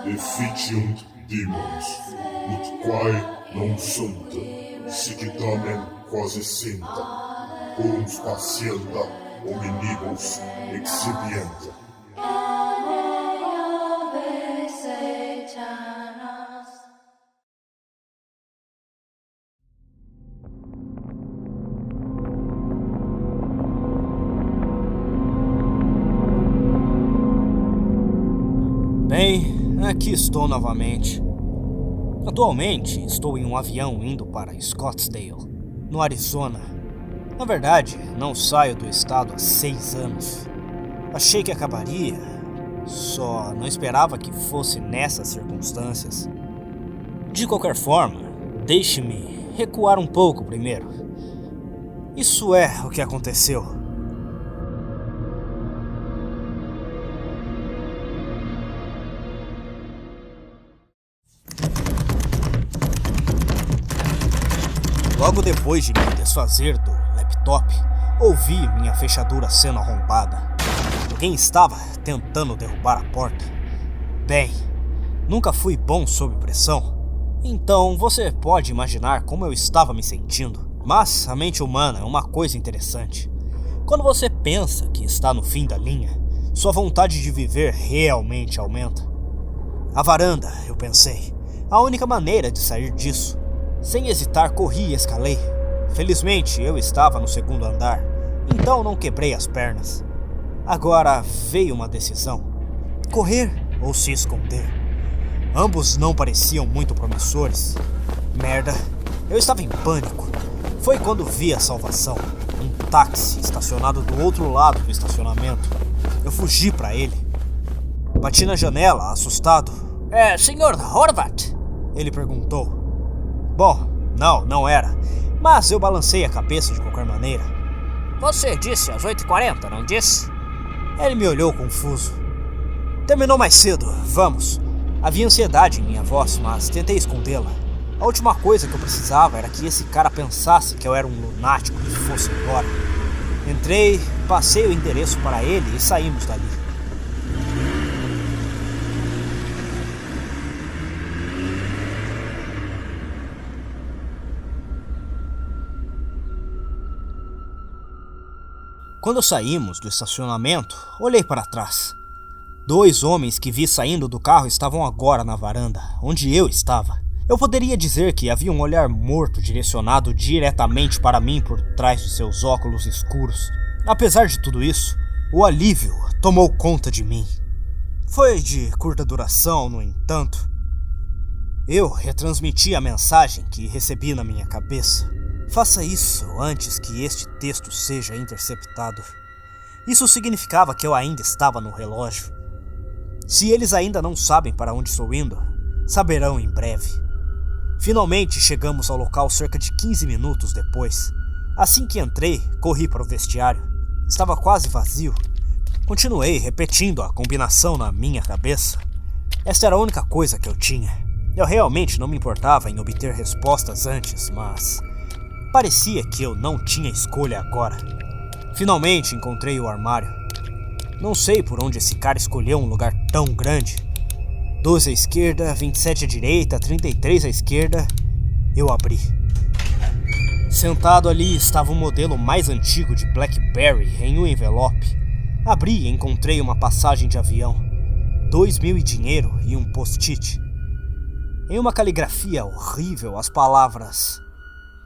efficiunt demons, ut quae non sunt, sic tamen quasi sinta, cum spatienta hominibus exhibienta. Bem, aqui estou novamente. Atualmente estou em um avião indo para Scottsdale, no Arizona. Na verdade, não saio do estado há 6 anos. Achei que acabaria, só não esperava que fosse nessas circunstâncias. De qualquer forma, deixe-me recuar um pouco primeiro. Isso é o que aconteceu. Logo depois de me desfazer do laptop, ouvi minha fechadura sendo arrombada. Alguém estava tentando derrubar a porta. Bem, nunca fui bom sob pressão, então você pode imaginar como eu estava me sentindo. Mas a mente humana é uma coisa interessante. Quando você pensa que está no fim da linha, sua vontade de viver realmente aumenta. A varanda, eu pensei, a única maneira de sair disso. Sem hesitar, corri e escalei. Felizmente, eu estava no 2º andar, então não quebrei as pernas. Agora veio uma decisão: correr ou se esconder. Ambos não pareciam muito promissores. Merda, eu estava em pânico. Foi quando vi a salvação: um táxi estacionado do outro lado do estacionamento. Eu fugi para ele. Bati na janela, assustado. Sr. Horvat? Ele perguntou. Bom, não era, mas eu balancei a cabeça de qualquer maneira. Você disse às 8h40, não disse? Ele me olhou confuso. Terminou mais cedo, vamos. Havia ansiedade em minha voz, mas tentei escondê-la. A última coisa que eu precisava era que esse cara pensasse que eu era um lunático e fosse embora. Entrei, passei o endereço para ele e saímos dali. Quando saímos do estacionamento, olhei para trás. 2 homens que vi saindo do carro estavam agora na varanda, onde eu estava. Eu poderia dizer que havia um olhar morto direcionado diretamente para mim por trás de seus óculos escuros. Apesar de tudo isso, o alívio tomou conta de mim. Foi de curta duração, no entanto. Eu retransmiti a mensagem que recebi na minha cabeça. Faça isso antes que este texto seja interceptado. Isso significava que eu ainda estava no relógio. Se eles ainda não sabem para onde estou indo, saberão em breve. Finalmente chegamos ao local cerca de 15 minutos depois. Assim que entrei, corri para o vestiário. Estava quase vazio. Continuei repetindo a combinação na minha cabeça. Esta era a única coisa que eu tinha. Eu realmente não me importava em obter respostas antes, mas parecia que eu não tinha escolha agora. Finalmente encontrei o armário. Não sei por onde esse cara escolheu um lugar tão grande. 12 à esquerda, 27 à direita, 33 à esquerda. Eu abri. Sentado ali estava o modelo mais antigo de BlackBerry em um envelope. Abri e encontrei uma passagem de avião, 2.000 e dinheiro e um post-it. Em uma caligrafia horrível, as palavras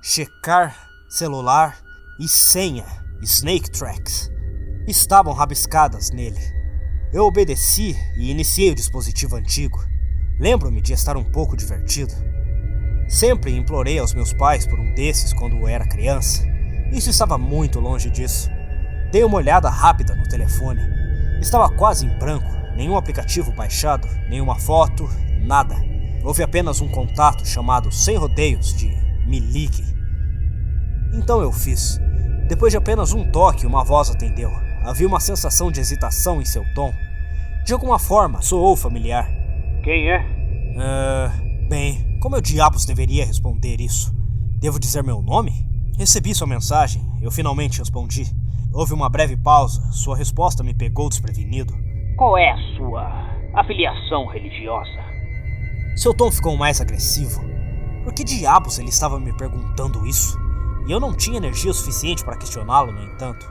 checar, celular e senha, Snake Tracks, estavam rabiscadas nele. Eu obedeci e iniciei o dispositivo antigo. Lembro-me de estar um pouco divertido. Sempre implorei aos meus pais por um desses quando eu era criança. Isso estava muito longe disso. Dei uma olhada rápida no telefone. Estava quase em branco, nenhum aplicativo baixado, nenhuma foto, nada. Houve apenas um contato chamado Sem Rodeios de Me Ligue. Então eu fiz. Depois de apenas um toque, uma voz atendeu. Havia uma sensação de hesitação em seu tom. De alguma forma, soou familiar. Quem é? Bem, como eu diabos deveria responder isso? Devo dizer meu nome? Recebi sua mensagem, eu finalmente respondi. Houve uma breve pausa, sua resposta me pegou desprevenido. qual é a sua afiliação religiosa? Seu tom ficou mais agressivo. Por que diabos ele estava me perguntando isso? E eu não tinha energia suficiente para questioná-lo, no entanto.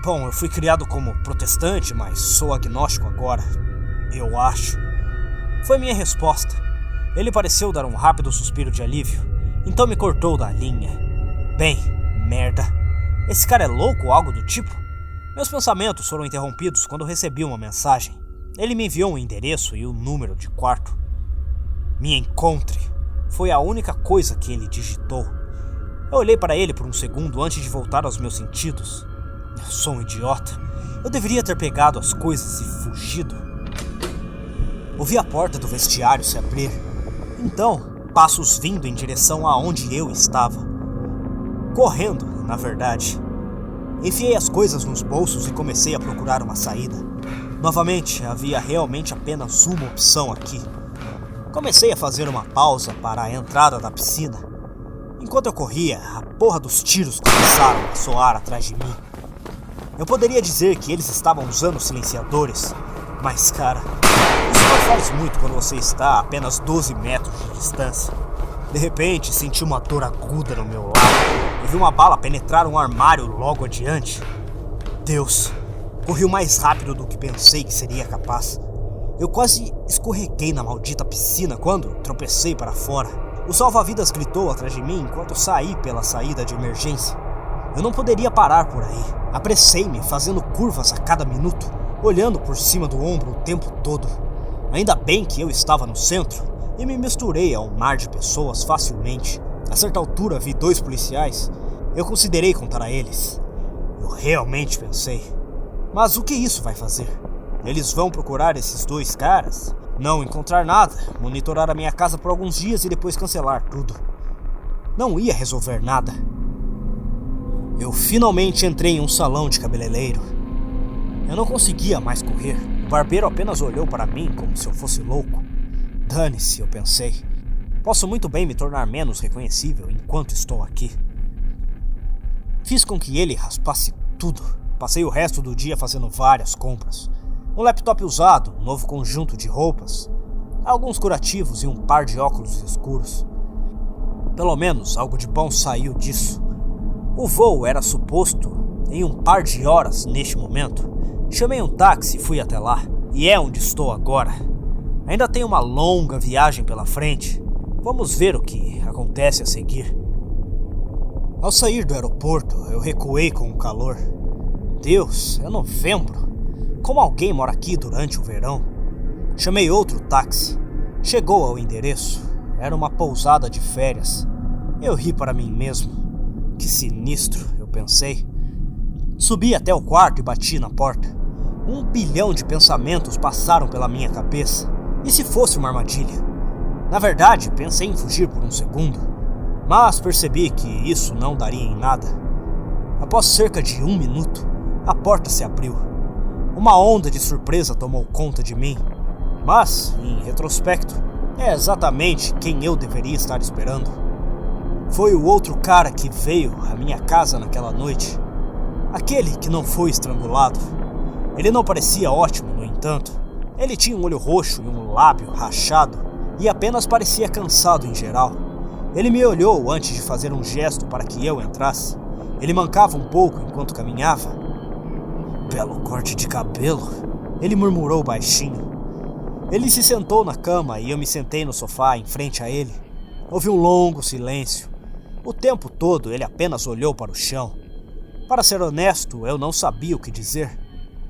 Bom, eu fui criado como protestante, mas sou agnóstico agora. Eu acho. Foi minha resposta. Ele pareceu dar um rápido suspiro de alívio, então me cortou da linha. Bem, merda. Esse cara é louco ou algo do tipo? Meus pensamentos foram interrompidos quando recebi uma mensagem. Ele me enviou um endereço e o número de quarto. Me encontre. Foi a única coisa que ele digitou. Eu olhei para ele por um segundo antes de voltar aos meus sentidos. Eu sou um idiota. Eu deveria ter pegado as coisas e fugido. Ouvi a porta do vestiário se abrir. Então, passos vindo em direção aonde eu estava. Correndo, na verdade. Enfiei as coisas nos bolsos e comecei a procurar uma saída. Novamente, havia realmente apenas uma opção aqui. Comecei a fazer uma pausa para a entrada da piscina. Enquanto eu corria, a porra dos tiros começaram a soar atrás de mim. Eu poderia dizer que eles estavam usando silenciadores, mas cara, isso não faz muito quando você está a apenas 12 metros de distância. De repente, senti uma dor aguda no meu lado e vi uma bala penetrar um armário logo adiante. Deus, corri o mais rápido do que pensei que seria capaz. Eu quase escorreguei na maldita piscina quando tropecei para fora. O salva-vidas gritou atrás de mim enquanto saí pela saída de emergência. Eu não poderia parar por aí. Apressei-me, fazendo curvas a cada minuto, olhando por cima do ombro o tempo todo. Ainda bem que eu estava no centro e me misturei a um mar de pessoas facilmente. A certa altura vi 2 policiais. Eu considerei contar a eles. Eu realmente pensei. Mas o que isso vai fazer? Eles vão procurar esses 2 caras? Não encontrar nada, monitorar a minha casa por alguns dias e depois cancelar tudo. Não ia resolver nada. Eu finalmente entrei em um salão de cabeleireiro. Eu não conseguia mais correr. O barbeiro apenas olhou para mim como se eu fosse louco. Dane-se, eu pensei. Posso muito bem me tornar menos reconhecível enquanto estou aqui. Fiz com que ele raspasse tudo. Passei o resto do dia fazendo várias compras. Um laptop usado, um novo conjunto de roupas, alguns curativos e um par de óculos escuros. Pelo menos algo de bom saiu disso. O voo era suposto em um par de horas neste momento. Chamei um táxi e fui até lá. E é onde estou agora. Ainda tenho uma longa viagem pela frente. Vamos ver o que acontece a seguir. Ao sair do aeroporto, eu recuei com o calor. Deus, é novembro. Como alguém mora aqui durante o verão? Chamei outro táxi. Chegou ao endereço. Era uma pousada de férias. Eu ri para mim mesmo. Que sinistro, eu pensei. Subi até o quarto e bati na porta. 1 bilhão de pensamentos passaram pela minha cabeça. E se fosse uma armadilha? Na verdade, pensei em fugir por um segundo, mas percebi que isso não daria em nada. Após cerca de 1 minuto, a porta se abriu. Uma onda de surpresa tomou conta de mim, mas, em retrospecto, é exatamente quem eu deveria estar esperando. Foi o outro cara que veio à minha casa naquela noite. Aquele que não foi estrangulado. Ele não parecia ótimo, no entanto. Ele tinha um olho roxo e um lábio rachado, e apenas parecia cansado em geral. Ele me olhou antes de fazer um gesto para que eu entrasse. Ele mancava um pouco enquanto caminhava. Belo corte de cabelo, ele murmurou baixinho. Ele se sentou na cama e eu me sentei no sofá em frente a ele. Houve um longo silêncio. O tempo todo ele apenas olhou para o chão. Para ser honesto, eu não sabia o que dizer.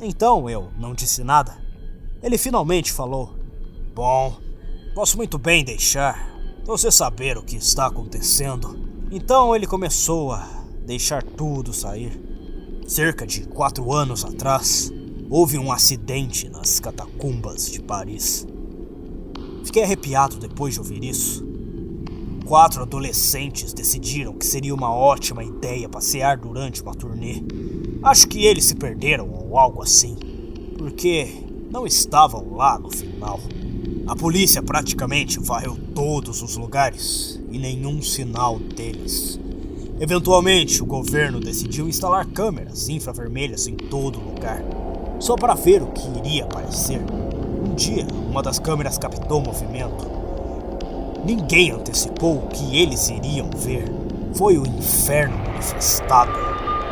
Então eu não disse nada. Ele finalmente falou: "Bom, posso muito bem deixar você saber o que está acontecendo." Então ele começou a deixar tudo sair. Cerca de 4 anos atrás, houve um acidente nas catacumbas de Paris. Fiquei arrepiado depois de ouvir isso. 4 adolescentes decidiram que seria uma ótima ideia passear durante uma turnê. Acho que eles se perderam ou algo assim, porque não estavam lá no final. A polícia praticamente varreu todos os lugares e nenhum sinal deles. Eventualmente, o governo decidiu instalar câmeras infravermelhas em todo lugar. só para ver o que iria aparecer. Um dia, uma das câmeras captou o movimento. Ninguém antecipou o que eles iriam ver. Foi o inferno manifestado.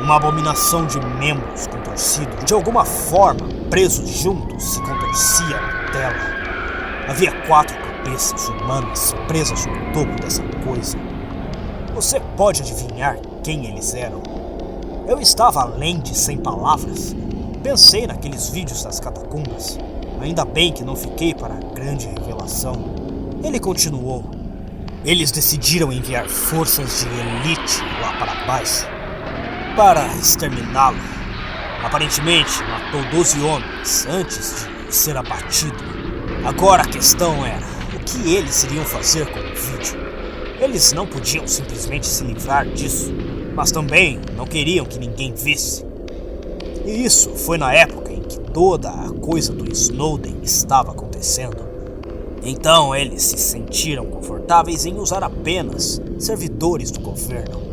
Uma abominação de membros contorcidos, de alguma forma, presos juntos, se contorcia na tela. Havia 4 cabeças humanas presas no topo dessa coisa. Você pode adivinhar quem eles eram? Eu estava além de sem palavras. Pensei naqueles vídeos das catacumbas. Ainda bem que não fiquei para a grande revelação. Ele continuou. Eles decidiram enviar forças de elite lá para baixo para exterminá-lo. Aparentemente matou 12 homens antes de ser abatido. Agora a questão era, o que eles iriam fazer com o vídeo? Eles não podiam simplesmente se livrar disso, mas também não queriam que ninguém visse. E isso foi na época em que toda a coisa do Snowden estava acontecendo. Então eles se sentiram confortáveis em usar apenas servidores do governo.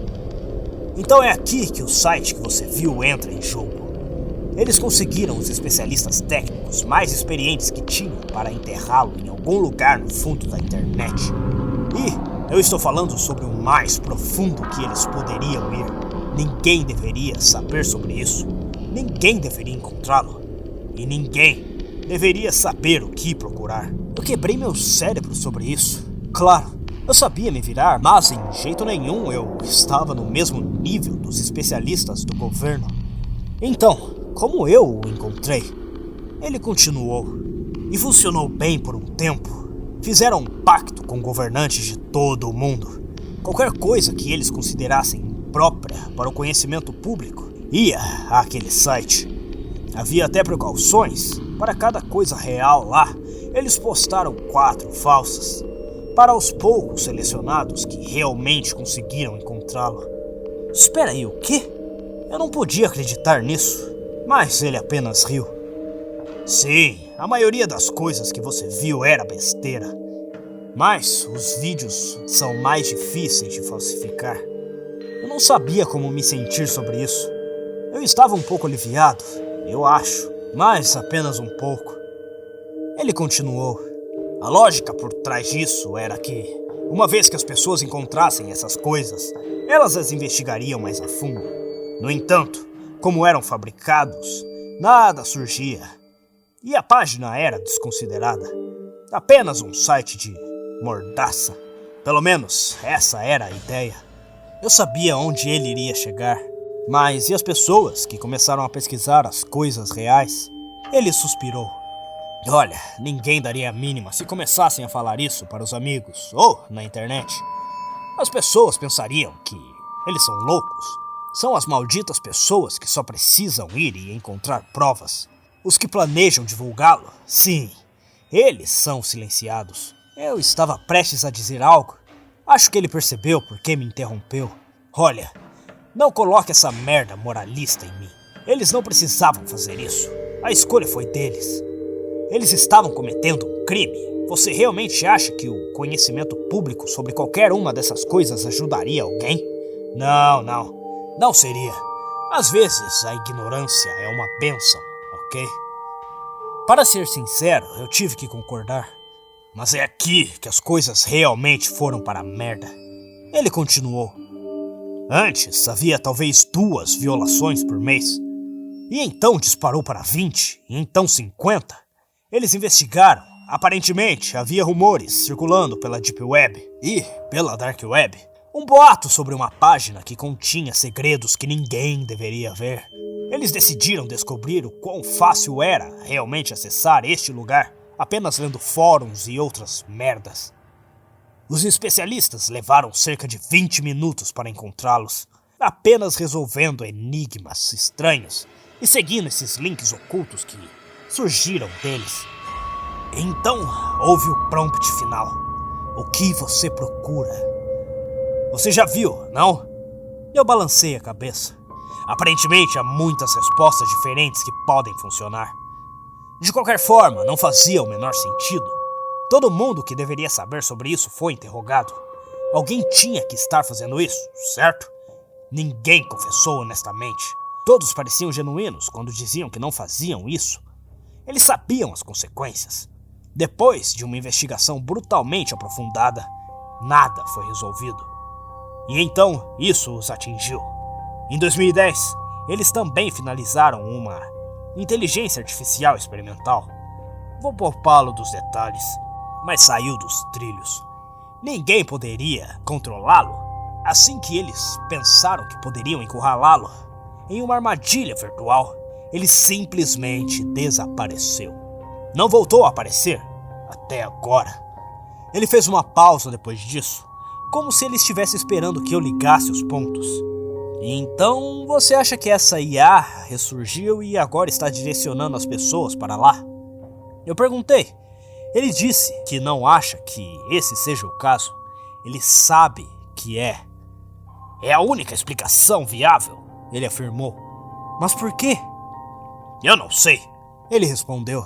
Então é aqui que o site que você viu entra em jogo. Eles conseguiram os especialistas técnicos mais experientes que tinham para enterrá-lo em algum lugar no fundo da internet. E eu estou falando sobre o mais profundo que eles poderiam ir. Ninguém deveria saber sobre isso. Ninguém deveria encontrá-lo. E ninguém deveria saber o que procurar. Eu quebrei meu cérebro sobre isso. Claro, eu sabia me virar, mas em jeito nenhum eu estava no mesmo nível dos especialistas do governo. Então, como eu o encontrei? Ele continuou. E funcionou bem por um tempo. Fizeram um pacto com governantes de todo o mundo. Qualquer coisa que eles considerassem imprópria para o conhecimento público ia àquele site. Havia até precauções. Para cada coisa real lá, eles postaram 4 falsas. Para os poucos selecionados que realmente conseguiram encontrá-lo. Espera aí, o quê? Eu não podia acreditar nisso, mas ele apenas riu. Sim, a maioria das coisas que você viu era besteira. Mas os vídeos são mais difíceis de falsificar. Eu não sabia como me sentir sobre isso. Eu estava um pouco aliviado, eu acho, mas apenas um pouco. Ele continuou. A lógica por trás disso era que, uma vez que as pessoas encontrassem essas coisas, elas as investigariam mais a fundo. No entanto, como eram fabricados, nada surgia. E a página era desconsiderada. Apenas um site de mordaça. Pelo menos essa era a ideia. Eu sabia onde ele iria chegar. Mas e as pessoas que começaram a pesquisar as coisas reais? Ele suspirou. Olha, ninguém daria a mínima se começassem a falar isso para os amigos ou na internet. As pessoas pensariam que eles são loucos. São as malditas pessoas que só precisam ir e encontrar provas. Os que planejam divulgá-lo, sim, eles são silenciados. Eu estava prestes a dizer algo. Acho que ele percebeu porque me interrompeu. Olha, não coloque essa merda moralista em mim. Eles não precisavam fazer isso. A escolha foi deles. Eles estavam cometendo um crime. Você realmente acha que o conhecimento público sobre qualquer uma dessas coisas ajudaria alguém? Não seria. Às vezes a ignorância é uma bênção, ok? Para ser sincero, eu tive que concordar. Mas é aqui que as coisas realmente foram para a merda. Ele continuou. Antes havia talvez 2 violações por mês. E então disparou para 20, e então 50. Eles investigaram. Aparentemente havia rumores circulando pela Deep Web e pela Dark Web. Um boato sobre uma página que continha segredos que ninguém deveria ver. Eles decidiram descobrir o quão fácil era realmente acessar este lugar, apenas lendo fóruns e outras merdas. Os especialistas levaram cerca de 20 minutos para encontrá-los, apenas resolvendo enigmas estranhos e seguindo esses links ocultos que surgiram deles. Então houve o prompt final. O que você procura? Você já viu, não? Eu balancei a cabeça. Aparentemente há muitas respostas diferentes que podem funcionar. De qualquer forma, não fazia o menor sentido. Todo mundo que deveria saber sobre isso foi interrogado. Alguém tinha que estar fazendo isso, certo? Ninguém confessou honestamente. Todos pareciam genuínos quando diziam que não faziam isso. Eles sabiam as consequências. Depois de uma investigação brutalmente aprofundada, nada foi resolvido. E então isso os atingiu. Em 2010, eles também finalizaram uma inteligência artificial experimental. Vou poupá-lo dos detalhes, mas saiu dos trilhos. Ninguém poderia controlá-lo. Assim que eles pensaram que poderiam encurralá-lo em uma armadilha virtual, ele simplesmente desapareceu. Não voltou a aparecer até agora. Ele fez uma pausa depois disso, como se ele estivesse esperando que eu ligasse os pontos. Então, você acha que essa IA ressurgiu e agora está direcionando as pessoas para lá? Eu perguntei. Ele disse que não acha que esse seja o caso. Ele sabe que é. É a única explicação viável, ele afirmou. Mas por quê? Eu não sei, ele respondeu.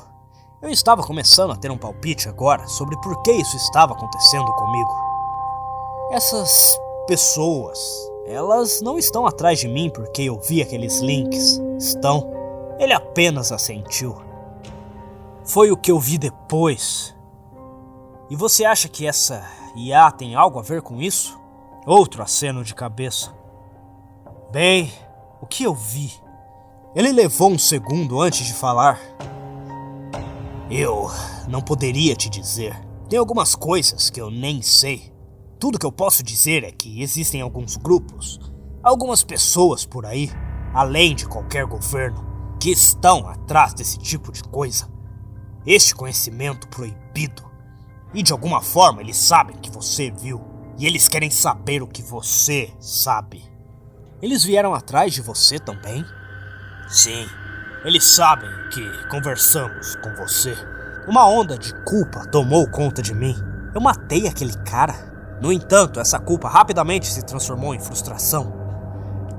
Eu estava começando a ter um palpite agora sobre por que isso estava acontecendo comigo. Essas pessoas, elas não estão atrás de mim porque eu vi aqueles links. Estão. Ele apenas assentiu. Foi o que eu vi depois. E você acha que essa IA tem algo a ver com isso? Outro aceno de cabeça. Bem, o que eu vi? Ele levou um segundo antes de falar. Eu não poderia te dizer. Tem algumas coisas que eu nem sei. Tudo que eu posso dizer é que existem alguns grupos, algumas pessoas por aí, além de qualquer governo, que estão atrás desse tipo de coisa. Este conhecimento proibido. E de alguma forma eles sabem que você viu. E eles querem saber o que você sabe. Eles vieram atrás de você também? Sim. Eles sabem que conversamos com você. Uma onda de culpa tomou conta de mim. Eu matei aquele cara. No entanto, essa culpa rapidamente se transformou em frustração.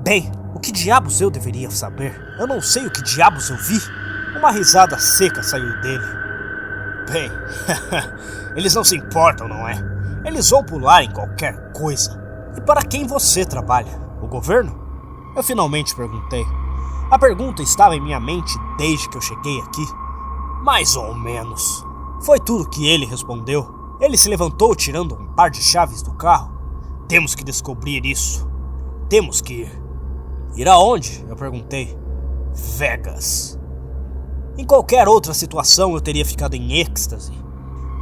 Bem, o que diabos eu deveria saber? Eu não sei o que diabos eu vi. Uma risada seca saiu dele. Bem, eles não se importam, não é? Eles vão pular em qualquer coisa. E para quem você trabalha? O governo? Eu finalmente perguntei. A pergunta estava em minha mente desde que eu cheguei aqui. Mais ou menos. Foi tudo que ele respondeu. Ele se levantou tirando um par de chaves do carro. Temos que descobrir isso. Temos que ir. Ir aonde? Eu perguntei. Vegas. Em qualquer outra situação eu teria ficado em êxtase.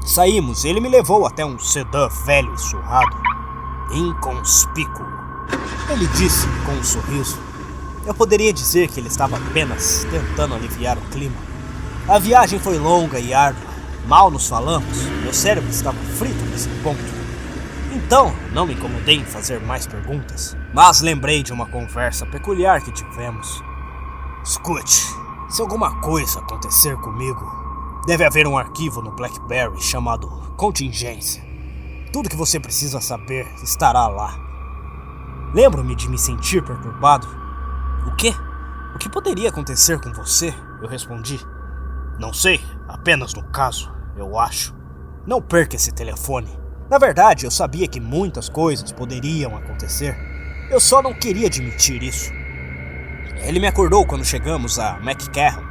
Saímos e ele me levou até um sedã velho e surrado. Inconspícuo, ele disse com um sorriso. Eu poderia dizer que ele estava apenas tentando aliviar o clima. A viagem foi longa e árdua. Mal nos falamos, meu cérebro estava frito nesse ponto. Então, não me incomodei em fazer mais perguntas, mas lembrei de uma conversa peculiar que tivemos. Escute, se alguma coisa acontecer comigo, deve haver um arquivo no BlackBerry chamado Contingência. Tudo que você precisa saber estará lá. Lembro-me de me sentir perturbado. O quê? O que poderia acontecer com você? Eu respondi. Não sei, apenas no caso, eu acho. Não perca esse telefone. Na verdade, eu sabia que muitas coisas poderiam acontecer. Eu só não queria admitir isso. Ele me acordou quando chegamos a McCarran.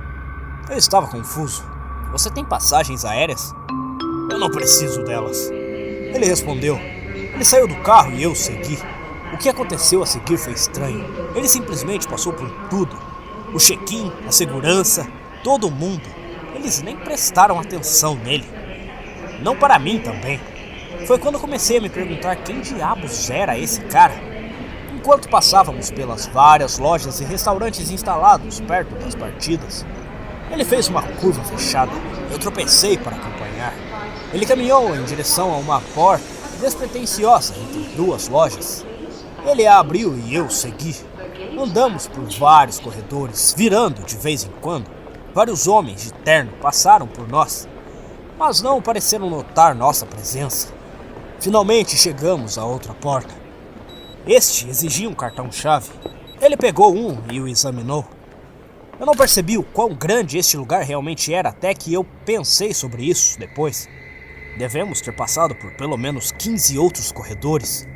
Eu estava confuso. Você tem passagens aéreas? Eu não preciso delas. Ele respondeu. Ele saiu do carro e eu segui. O que aconteceu a seguir foi estranho. Ele simplesmente passou por tudo. O check-in, a segurança, todo mundo. Eles nem prestaram atenção nele. Não para mim também. Foi quando comecei a me perguntar quem diabos era esse cara. Enquanto passávamos pelas várias lojas e restaurantes instalados perto das partidas, ele fez uma curva fechada. Eu tropecei para acompanhar. Ele caminhou em direção a uma porta despretensiosa entre duas lojas. Ele a abriu e eu segui. Andamos por vários corredores, virando de vez em quando. Vários homens de terno passaram por nós, mas não pareceram notar nossa presença. Finalmente chegamos à outra porta. Este exigia um cartão-chave. Ele pegou um e o examinou. Eu não percebi o quão grande este lugar realmente era até que eu pensei sobre isso depois. Devemos ter passado por pelo menos 15 outros corredores.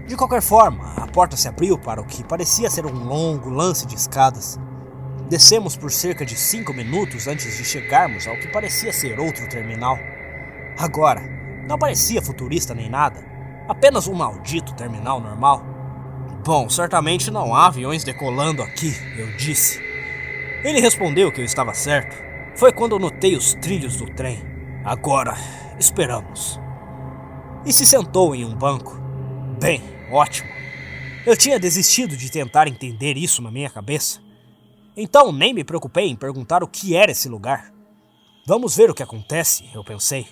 De qualquer forma, a porta se abriu para o que parecia ser um longo lance de escadas. Descemos por cerca de 5 minutos antes de chegarmos ao que parecia ser outro terminal. Agora, não parecia futurista nem nada, apenas um maldito terminal normal. Bom, certamente não há aviões decolando aqui, eu disse. Ele respondeu que eu estava certo. Foi quando eu notei os trilhos do trem. Agora, esperamos. E se sentou em um banco. Bem, ótimo. Eu tinha desistido de tentar entender isso na minha cabeça. Então nem me preocupei em perguntar o que era esse lugar. Vamos ver o que acontece, eu pensei.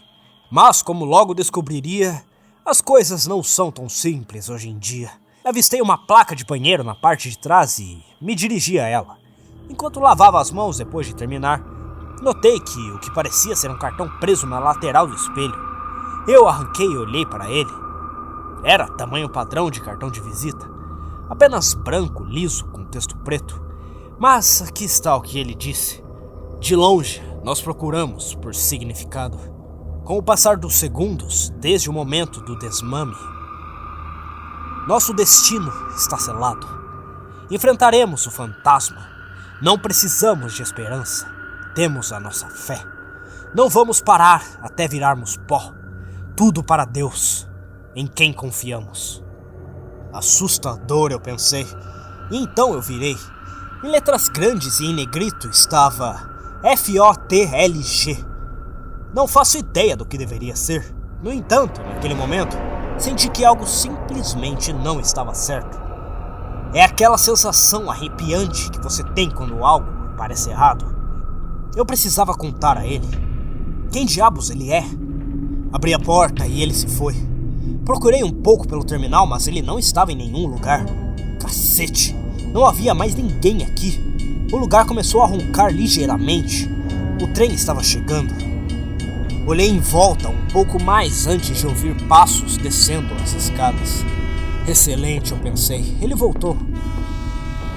Mas, como logo descobriria, as coisas não são tão simples hoje em dia. Avistei uma placa de banheiro na parte de trás e me dirigi a ela. Enquanto lavava as mãos depois de terminar, notei que o que parecia ser um cartão preso na lateral do espelho. Eu arranquei e olhei para ele. Era tamanho padrão de cartão de visita. Apenas branco, liso, com texto preto. Mas aqui está o que ele disse. De longe, nós procuramos por significado. Com o passar dos segundos, desde o momento do desmame, nosso destino está selado. Enfrentaremos o fantasma. Não precisamos de esperança. Temos a nossa fé. Não vamos parar até virarmos pó. Tudo para Deus, em quem confiamos. Assustador, eu pensei. E então eu virei. Em letras grandes e em negrito estava FOTLG. Não faço ideia do que deveria ser. No entanto, naquele momento, senti que algo simplesmente não estava certo. É aquela sensação arrepiante que você tem quando algo parece errado. Eu precisava contar a ele. Quem diabos ele é? Abri a porta e ele se foi. Procurei um pouco pelo terminal, mas ele não estava em nenhum lugar. Cacete! Não havia mais ninguém aqui. O lugar começou a roncar ligeiramente. O trem estava chegando. Olhei em volta um pouco mais antes de ouvir passos descendo as escadas. Excelente, eu pensei. Ele voltou.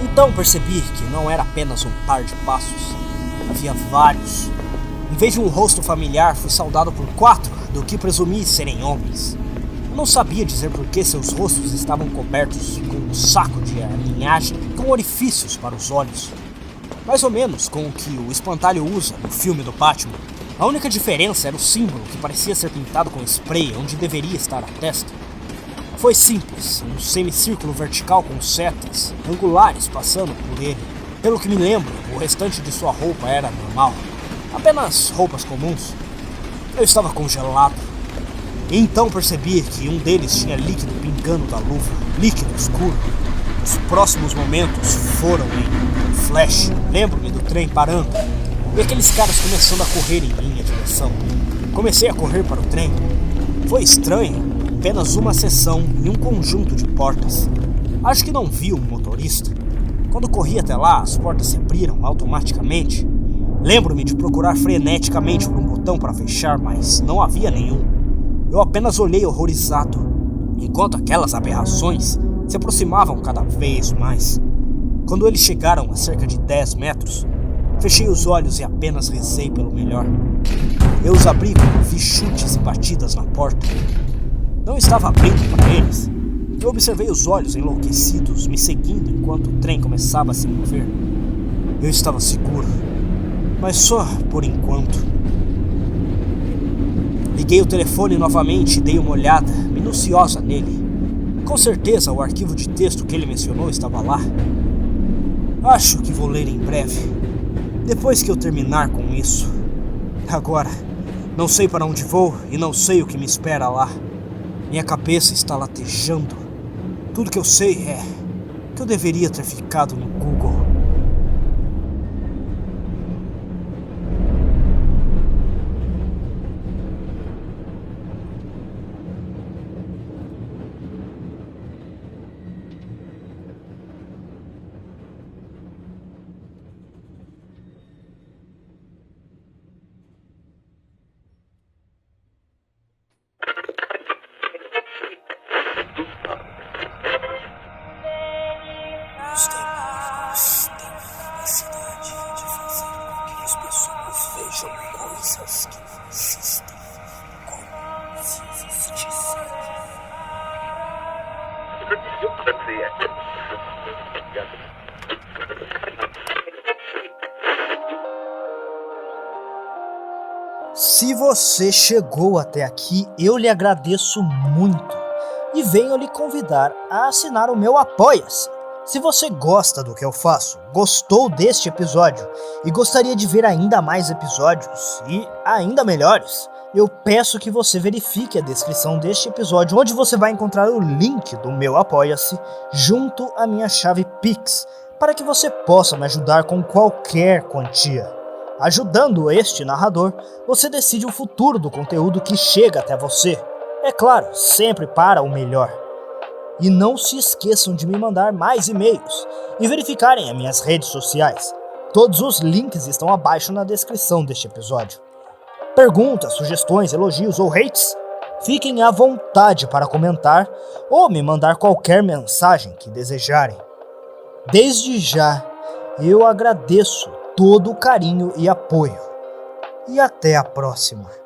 Então percebi que não era apenas um par de passos. Havia vários. Em vez de um rosto familiar, fui saudado por 4 do que presumi serem homens. Eu não sabia dizer por que seus rostos estavam cobertos com um saco de alinhagem com orifícios para os olhos. Mais ou menos com o que o espantalho usa no filme do Batman. A única diferença era o símbolo que parecia ser pintado com spray onde deveria estar a testa. Foi simples, um semicírculo vertical com setas angulares passando por ele. Pelo que me lembro, o restante de sua roupa era normal. Apenas roupas comuns. Eu estava congelado. E então percebi que um deles tinha líquido pingando da luva. Líquido escuro. Os próximos momentos foram em flash. Lembro-me do trem parando e aqueles caras começando a correr em minha direção. Comecei a correr para o trem. Foi estranho. Apenas uma seção e um conjunto de portas. Acho que não vi um motorista. Quando corri até lá, as portas se abriram automaticamente. Lembro-me de procurar freneticamente por um botão para fechar, mas não havia nenhum. Eu apenas olhei horrorizado, enquanto aquelas aberrações se aproximavam cada vez mais. Quando eles chegaram a cerca de 10 metros, fechei os olhos e apenas rezei pelo melhor. Eu os abri quando vi chutes e batidas na porta. Não estava abrindo para eles. Eu observei os olhos enlouquecidos me seguindo enquanto o trem começava a se mover. Eu estava seguro, mas só por enquanto. Liguei o telefone novamente e dei uma olhada minuciosa nele. Com certeza o arquivo de texto que ele mencionou estava lá. Acho que vou ler em breve, depois que eu terminar com isso. Agora, não sei para onde vou e não sei o que me espera lá. Minha cabeça está latejando. Tudo que eu sei é que eu deveria ter ficado no Google. Os demônios têm a capacidade de fazer com que as pessoas vejam coisas que não existem, como se existissem. Se você chegou até aqui, eu lhe agradeço muito e venho lhe convidar a assinar o meu Apoia-se. Se você gosta do que eu faço, gostou deste episódio e gostaria de ver ainda mais episódios e ainda melhores, eu peço que você verifique a descrição deste episódio, onde você vai encontrar o link do meu Apoia-se junto à minha chave Pix, para que você possa me ajudar com qualquer quantia. Ajudando este narrador, você decide o futuro do conteúdo que chega até você. É claro, sempre para o melhor. E não se esqueçam de me mandar mais e-mails e verificarem as minhas redes sociais. Todos os links estão abaixo na descrição deste episódio. Perguntas, sugestões, elogios ou hates? Fiquem à vontade para comentar ou me mandar qualquer mensagem que desejarem. Desde já, eu agradeço todo o carinho e apoio. E até a próxima.